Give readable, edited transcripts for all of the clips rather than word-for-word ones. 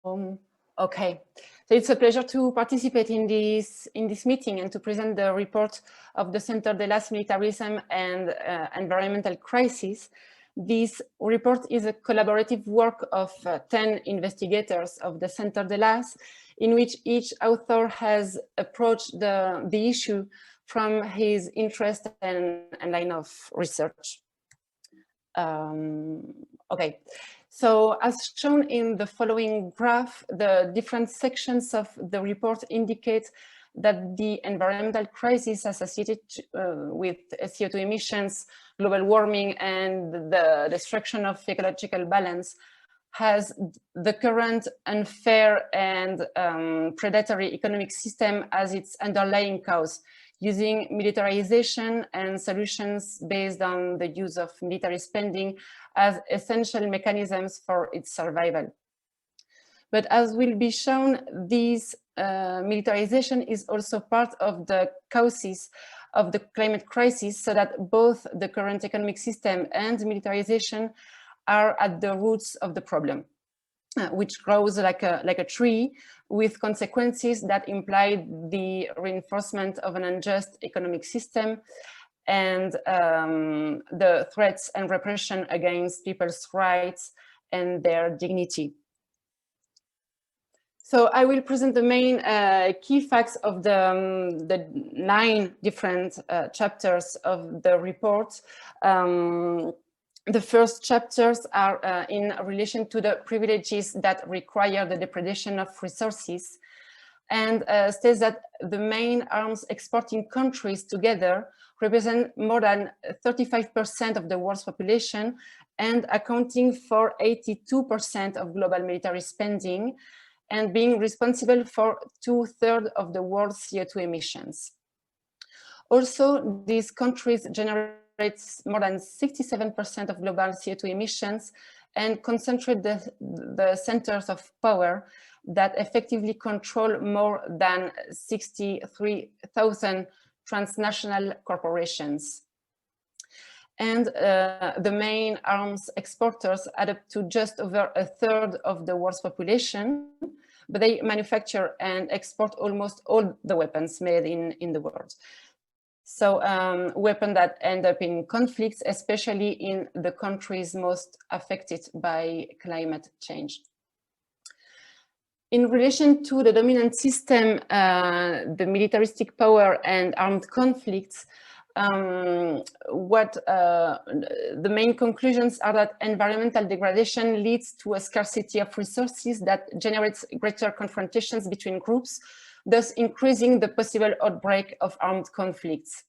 Okay, so it's a pleasure to participate in this meeting and to present the report of the Centre de las Militarism and Environmental Crisis. This report is a collaborative work of 10 investigators of the Centre de las, in which each author has approached the issue from his interest and line of research. Okay. So as shown in the following graph, the different sections of the report indicate that the environmental crisis associated with CO2 emissions, global warming, and the destruction of ecological balance has the current unfair and predatory economic system as its underlying cause, using militarization and solutions based on the use of military spending as essential mechanisms for its survival. But as will be shown, this militarization is also part of the causes of the climate crisis, so that both the current economic system and militarization are at the roots of the problem, which grows like a tree, with consequences that imply the reinforcement of an unjust economic system and the threats and repression against people's rights and their dignity. So I will present the main key facts of the 9 different chapters of the report. The first chapters are in relation to the privileges that require the depredation of resources, and states that the main arms exporting countries together represent more than 35% of the world's population and accounting for 82% of global military spending, and being responsible for 2/3 of the world's CO2 emissions. Also, these countries generate more than 67% of global CO2 emissions and concentrate the centers of power that effectively control more than 63,000 transnational corporations. And the main arms exporters add up to just over 1/3 of the world's population, but they manufacture and export almost all the weapons made in the world. So weapons that end up in conflicts, especially in the countries most affected by climate change. In relation to the dominant system, the militaristic power and armed conflicts, the main conclusions are that environmental degradation leads to a scarcity of resources that generates greater confrontations between groups, thus increasing the possible outbreak of armed conflicts.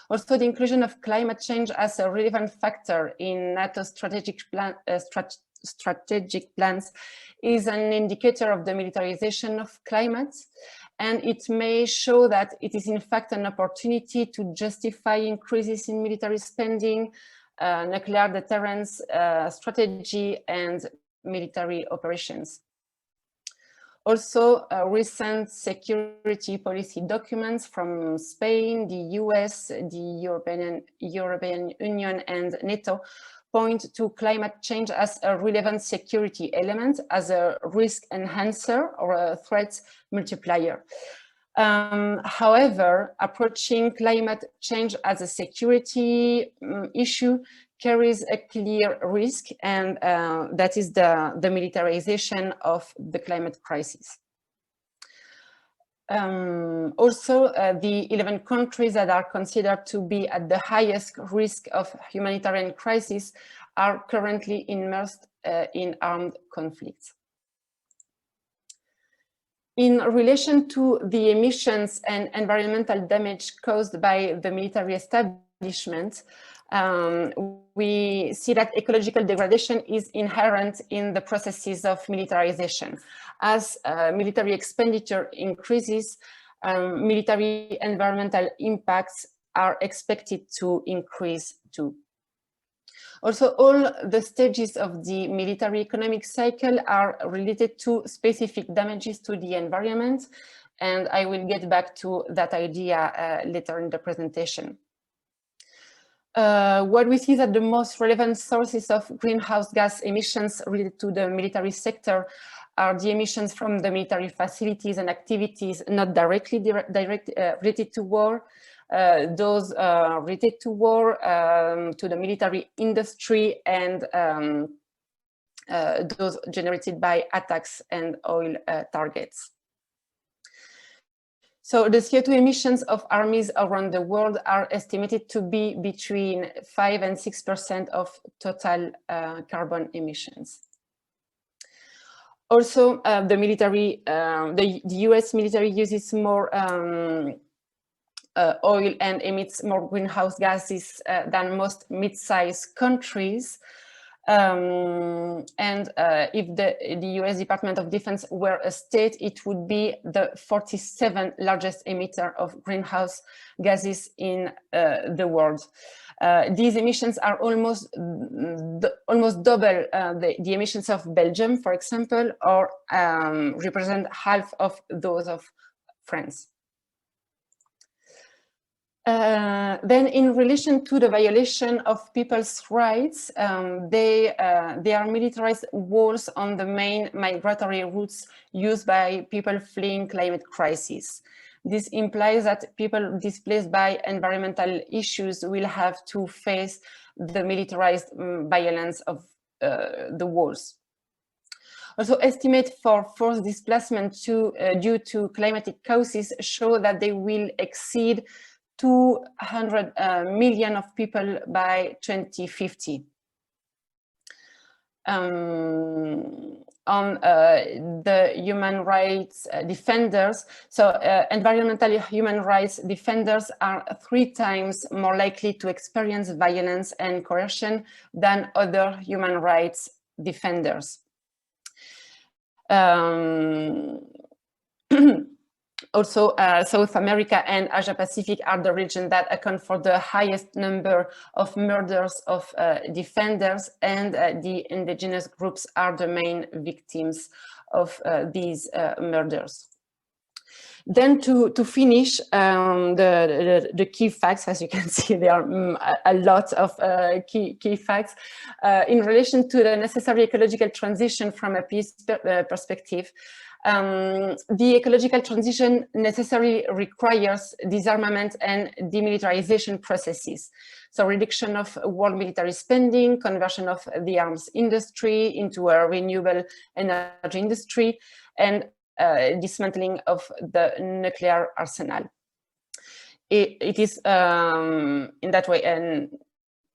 Also, the inclusion of climate change as a relevant factor in NATO's strategic plans is an indicator of the militarization of climate, and it may show that it is in fact an opportunity to justify increases in military spending, nuclear deterrence strategy, and military operations. Also, recent security policy documents from Spain, the US, the European Union, and NATO point to climate change as a relevant security element, as a risk enhancer or a threat multiplier. However, approaching climate change as a security issue carries a clear risk, and that is the militarization of the climate crisis. Also, the 11 countries that are considered to be at the highest risk of humanitarian crisis are currently immersed in armed conflicts. In relation to the emissions and environmental damage caused by the military establishment, we see that ecological degradation is inherent in the processes of militarization. As military expenditure increases, military environmental impacts are expected to increase too. Also, all the stages of the military economic cycle are related to specific damages to the environment, and I will get back to that idea later in the presentation. what we see is that the most relevant sources of greenhouse gas emissions related to the military sector are the emissions from the military facilities and activities not directly related to war, those related to war, to the military industry, and those generated by attacks and oil targets. So the CO2 emissions of armies around the world are estimated to be between 5 and 6% of total carbon emissions. Also, the military, the US military uses more oil and emits more greenhouse gases than most mid-sized countries. If the US Department of Defense were a state, it would be the 47th largest emitter of greenhouse gases in the world. These emissions are almost double the emissions of Belgium, for example, or represent half of those of France. Then in relation to the violation of people's rights, they are militarized walls on the main migratory routes used by people fleeing climate crisis. This implies that people displaced by environmental issues will have to face the militarized violence of the walls. Also, estimates for forced displacement due to climatic causes show that they will exceed 200 million of people by 2050. On the human rights defenders, so environmental human rights defenders are 3 times more likely to experience violence and coercion than other human rights defenders. Also, South America and Asia Pacific are the region that account for the highest number of murders of defenders, and the indigenous groups are the main victims of these murders. Then to finish, the key facts, as you can see, there are a lot of key facts. In relation to the necessary ecological transition from a peace perspective, the ecological transition necessarily requires disarmament and demilitarization processes. So reduction of world military spending, conversion of the arms industry into a renewable energy industry, and dismantling of the nuclear arsenal. It is in that way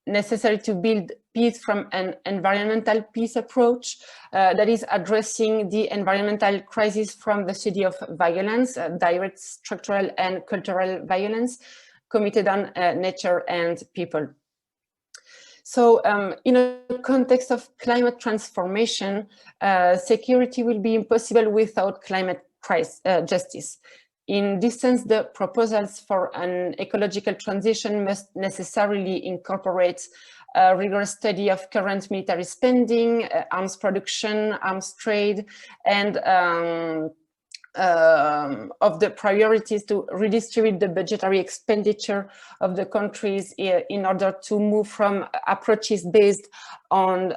necessary to build peace from an environmental peace approach that is addressing the environmental crisis from the study of violence, direct structural and cultural violence committed on nature and people. So in a context of climate transformation, security will be impossible without climate justice. In this sense, the proposals for an ecological transition must necessarily incorporate a rigorous study of current military spending, arms production, arms trade, and of the priorities to redistribute the budgetary expenditure of the countries in order to move from approaches based on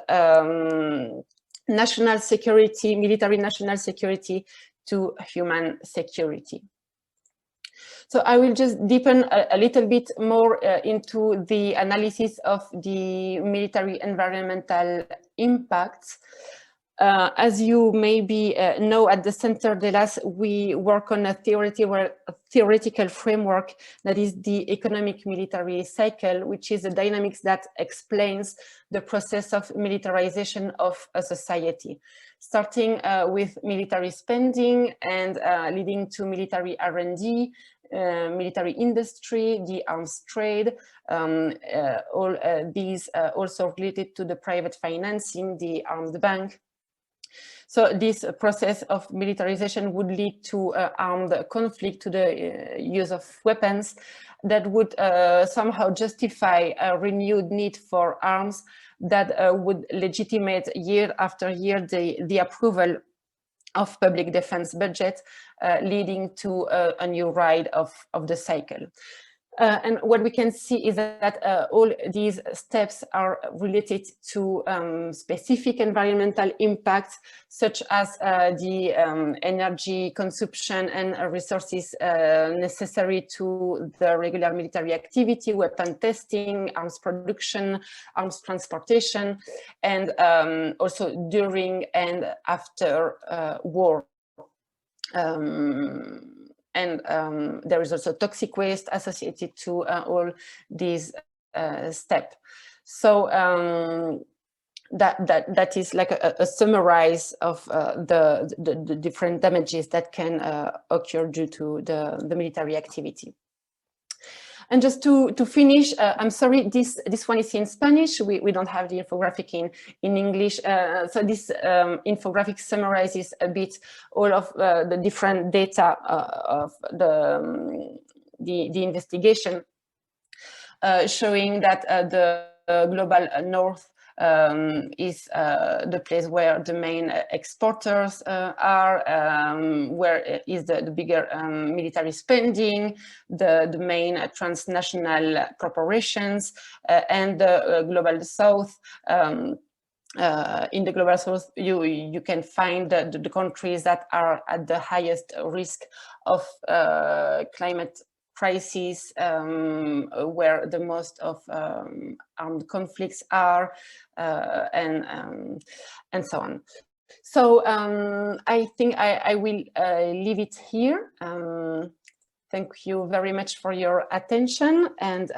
national security, military national security, to human security. So I will just deepen a little bit more into the analysis of the military environmental impacts. As you maybe know, at the Centre de l'As, we work on a theoretical framework that is the economic military cycle, which is the dynamics that explains the process of militarization of a society, starting with military spending and leading to military R&D, military industry, the arms trade, all these also related to the private financing, the armed bank. So this process of militarization would lead to armed conflict, to the use of weapons that would somehow justify a renewed need for arms that would legitimate year after year the approval of public defense budget, leading to a new ride of the cycle. And what we can see is that all these steps are related to specific environmental impacts, such as the energy consumption and resources necessary to the regular military activity, weapon testing, arms production, arms transportation, and also during and after war. And there is also toxic waste associated to all these steps. So that is like a summarize of the different damages that can occur due to the military activity. And just to finish, I'm sorry, this one is in Spanish. We don't have the infographic in English. So this infographic summarizes a bit all of the different data of the investigation, showing that the global north is the place where the main exporters are, where is the bigger military spending, the main transnational corporations, and the global south. In the global south, you can find the countries that are at the highest risk of climate crises, where the most of armed conflicts are, and so on. So I think I will leave it here. Thank you very much for your attention, and